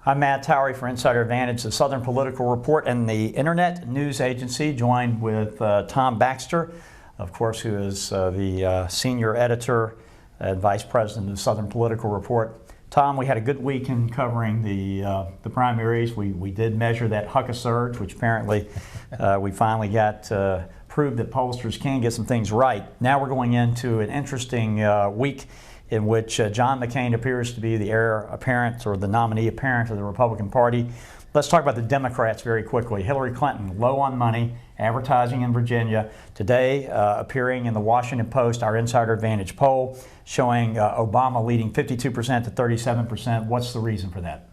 I'm Matt Towery for Insider Advantage, the Southern Political Report, and the Internet News Agency, joined with Tom Baxter, of course, who is the senior editor and vice president of the Southern Political Report. Tom, we had a good week in covering the primaries. We did measure that Hucka surge, which apparently we finally got proved that pollsters can get some things right. Now we're going into an interesting week in which John McCain appears to be the heir apparent, or the nominee apparent, of the Republican Party. Let's talk about the Democrats very quickly. Hillary Clinton, low on money, advertising in Virginia. Today, appearing in the Washington Post, our Insider Advantage poll, showing Obama leading 52% to 37%. What's the reason for that?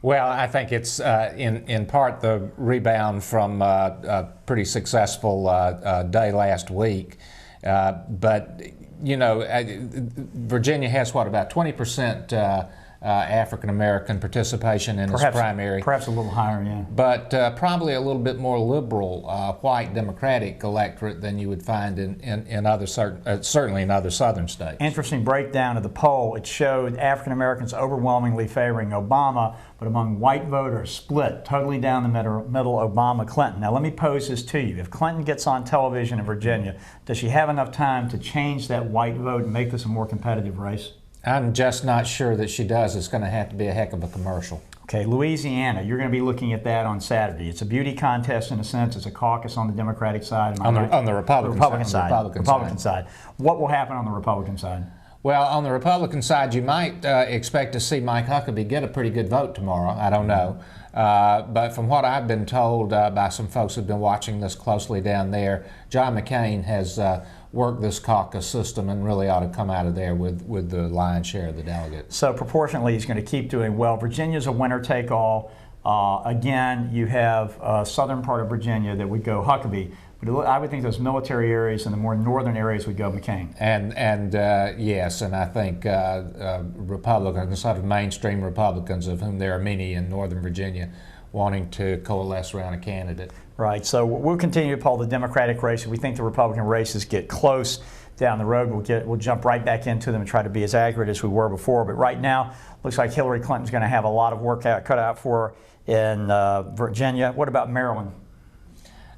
Well, I think it's in part the rebound from a pretty successful day last week. But you know, Virginia has what, about 20% African American participation in its primary. Perhaps a little higher, yeah. But probably a little bit more liberal white Democratic electorate than you would find in other certainly in other southern states. Interesting breakdown of the poll. It showed African Americans overwhelmingly favoring Obama, but among white voters, split totally down the middle, Obama, Clinton. Now let me pose this to you. If Clinton gets on television in Virginia, does she have enough time to change that white vote and make this a more competitive race? I'm just not sure that she does. It's going to have to be a heck of a commercial. Okay, Louisiana, you're going to be looking at that on Saturday. It's a beauty contest in a sense. It's a caucus on the Democratic side. On the Republican side. What will happen on the Republican side? Well, on the Republican side, you might expect to see Mike Huckabee get a pretty good vote tomorrow. I don't know. But from what I've been told by some folks who've been watching this closely down there, John McCain has worked this caucus system and really ought to come out of there with the lion's share of the delegates. So proportionally, he's going to keep doing well. Virginia's a winner-take-all. Again, you have a southern part of Virginia that would go Huckabee. But I would think those military areas and the more northern areas would go McCain. And yes, and I think Republicans, sort of mainstream Republicans, of whom there are many in Northern Virginia, wanting to coalesce around a candidate. Right. So we'll continue to poll the Democratic race. If we think the Republican races get close down the road, we'll jump right back into them and try to be as accurate as we were before. But right now, looks like Hillary Clinton's going to have a lot of work cut out for her in Virginia. What about Maryland?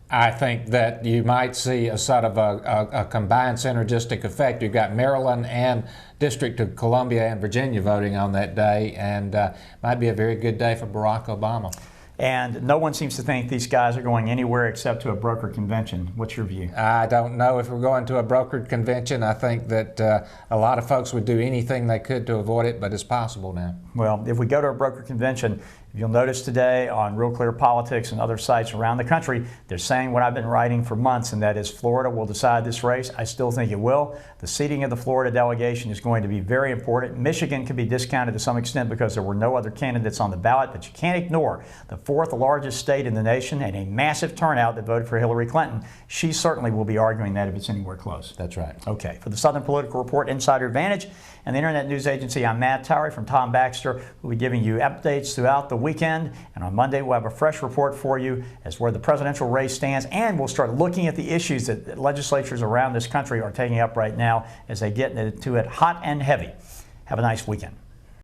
I think that you might see a sort of a combined synergistic effect. You've got Maryland and District of Columbia and Virginia voting on that day, and might be a very good day for Barack Obama. And no one seems to think these guys are going anywhere except to a brokered convention. What's your view? I don't know if we're going to a brokered convention. I think that a lot of folks would do anything they could to avoid it, but it's possible now. Well, if we go to a brokered convention, you'll notice today on Real Clear Politics and other sites around the country, they're saying what I've been writing for months, and that is Florida will decide this race. I still think it will. The seating of the Florida delegation is going to be very important. Michigan can be discounted to some extent because there were no other candidates on the ballot, but you can't ignore the fourth largest state in the nation and a massive turnout that voted for Hillary Clinton. She certainly will be arguing that if it's anywhere close. That's right. Okay. For the Southern Political Report, Insider Advantage, and the Internet News Agency, I'm Matt Towery from Tom Baxter. We'll be giving you updates throughout the weekend, and on Monday we'll have a fresh report for you as where the presidential race stands, and we'll start looking at the issues that legislatures around this country are taking up right now as they get into it hot and heavy. Have a nice weekend.